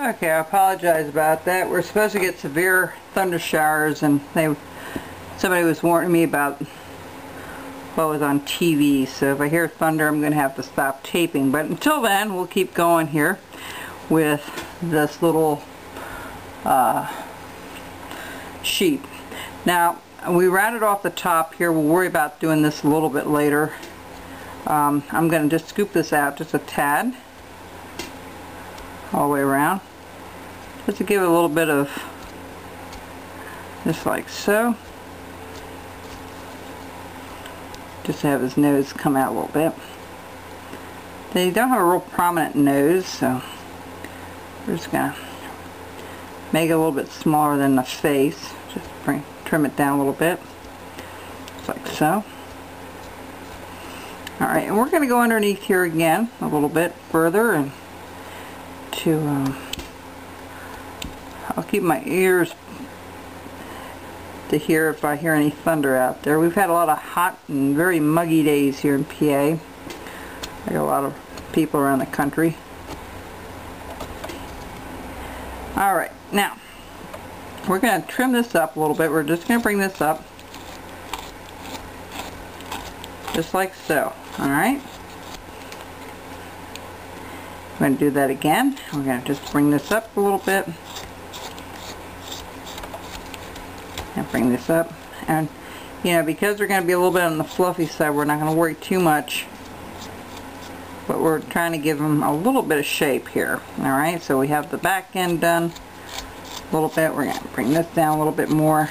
Okay, I apologize about that. We're supposed to get severe thunder showers, and somebody was warning me about what was on TV, so if I hear thunder I'm going to have to stop taping. But until then, we'll keep going here with this little sheep. Now, we rounded off the top here. We'll worry about doing this a little bit later. I'm going to just scoop this out just a tad all the way around, just to give it a little bit of, just like so, just to have his nose come out a little bit. They don't have a real prominent nose, so we're just going to make it a little bit smaller than the face. Just trim it down a little bit, just like so. Alright, and we're going to go underneath here again a little bit further, and I'll keep my ears to hear if I hear any thunder out there. We've had a lot of hot and very muggy days here in PA. I got a lot of people around the country. Alright, now we're going to trim this up a little bit. We're just going to bring this up just like so. Alright, I'm going to do that again. We're going to just bring this up a little bit and bring this up, and you know, because they're going to be a little bit on the fluffy side, we're not going to worry too much, but we're trying to give them a little bit of shape here. Alright, so we have the back end done a little bit. We're going to bring this down a little bit more.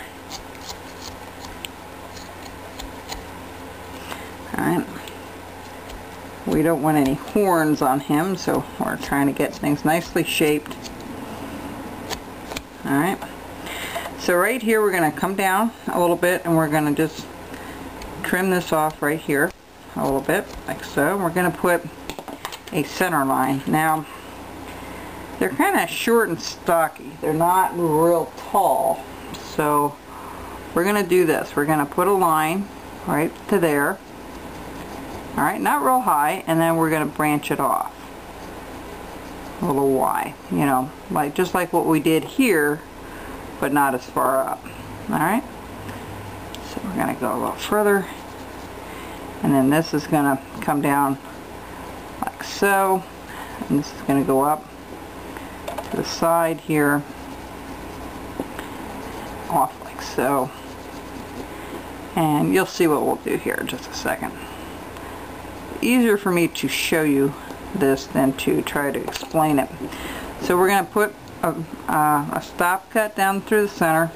Alright, we don't want any horns on him, so we're trying to get things nicely shaped. Alright, so right here we're going to come down a little bit, and we're going to just trim this off right here a little bit, like so. We're going to put a center line. Now, they're kind of short and stocky. They're not real tall, so we're going to do this. We're going to put a line right to there. Alright, not real high, and then we're going to branch it off a little Y, you know, like just like what we did here, but not as far up. Alright, so we're going to go a little further, and then this is going to come down like so, and this is going to go up to the side here, off like so, and you'll see what we'll do here in just a second. Easier for me to show you this than to try to explain it. So we're going to put a stop cut down through the center,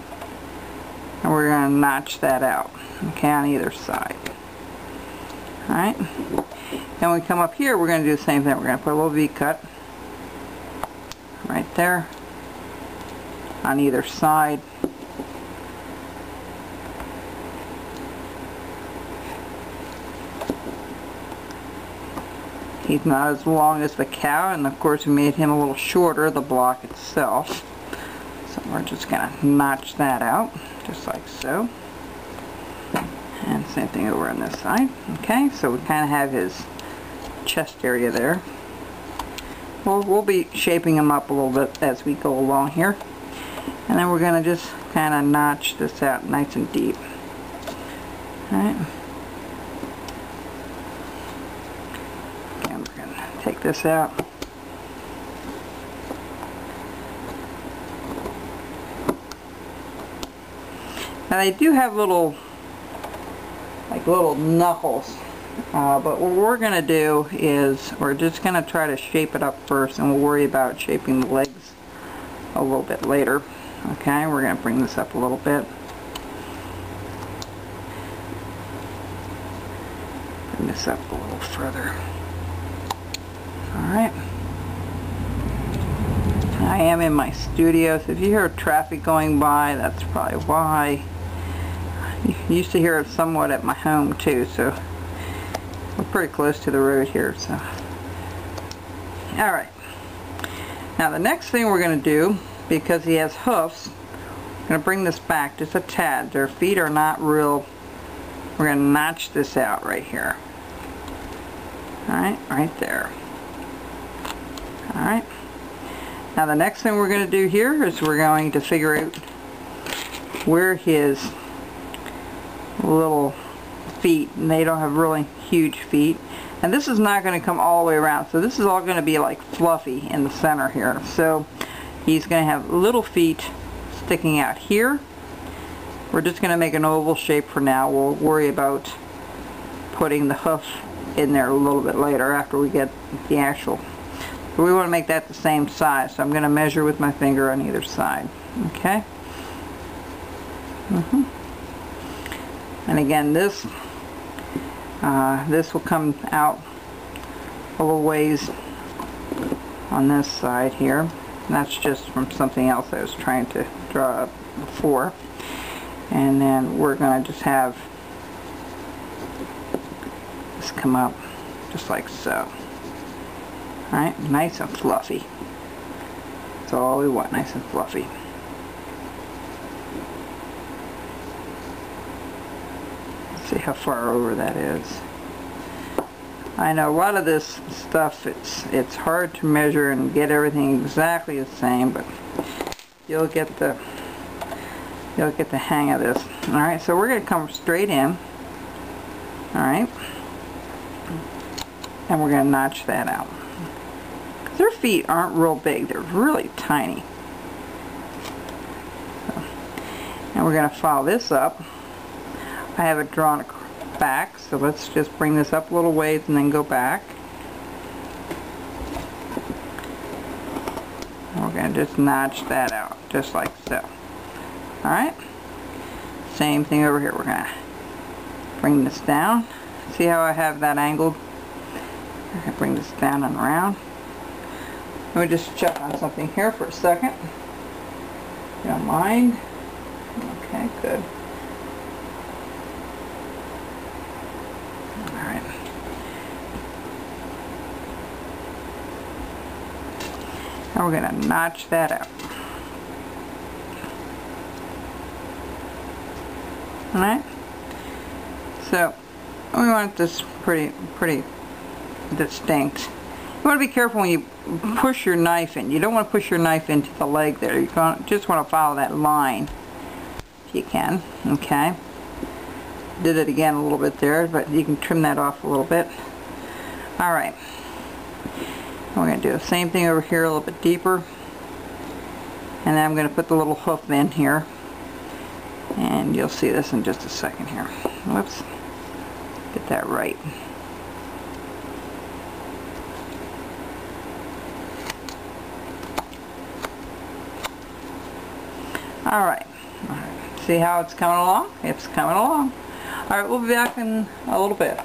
and we're going to notch that out, okay, on either side. Alright, then when we come up here, we're going to do the same thing. We're going to put a little V cut right there on either side. He's not as long as the cow, and of course we made him a little shorter, the block itself. So we're just going to notch that out, just like so. And same thing over on this side. Okay, so we kind of have his chest area there. Well, we'll be shaping him up a little bit as we go along here. And then we're going to just kind of notch this out nice and deep. Alright. Take this out. Now they do have little knuckles, but what we're going to do is we're just going to try to shape it up first, and we'll worry about shaping the legs a little bit later. Okay, we're going to bring this up a little bit. Bring this up a little further. Alright, I am in my studio, so if you hear traffic going by, that's probably why. You used to hear it somewhat at my home too, so we're pretty close to the road here. So, alright, now the next thing we're going to do, because he has hoofs, I'm going to bring this back just a tad. Their feet are not real. We're going to notch this out right here. Alright, right there. Alright, Now the next thing we're going to do here is we're going to figure out where his little feet, and they don't have really huge feet, and this is not going to come all the way around, so this is all going to be like fluffy in the center here. So he's going to have little feet sticking out here. We're just going to make an oval shape for now. We'll worry about putting the hoof in there a little bit later after we get the actual. But we want to make that the same size, so I'm going to measure with my finger on either side. Okay. And again, this will come out a little ways on this side here. And that's just from something else I was trying to draw up before. And then we're going to just have this come up just like so. Alright, nice and fluffy. That's all we want, nice and fluffy. Let's see how far over that is. I know a lot of this stuff, it's hard to measure and get everything exactly the same, but you'll get the hang of this. Alright, so we're going to come straight in. Alright. And we're going to notch that out. Their feet aren't real big, they're really tiny. So, and we're going to follow this up. I have it drawn back, so let's just bring this up a little ways and then go back. And we're going to just notch that out, just like so. Alright? Same thing over here. We're going to bring this down. See how I have that angled? I'm going to bring this down and around. Let me just check on something here for a second. You don't mind? Okay, good. Alright. Now we're going to notch that out. Alright? So, we want this pretty distinct. You want to be careful when you push your knife in. You don't want to push your knife into the leg there. You just want to follow that line if you can. Okay. Did it again a little bit there, but you can trim that off a little bit. Alright. We're going to do the same thing over here a little bit deeper. And then I'm going to put the little hoof in here. And you'll see this in just a second here. Whoops. Get that right. Alright. See how it's coming along? It's coming along. Alright, we'll be back in a little bit.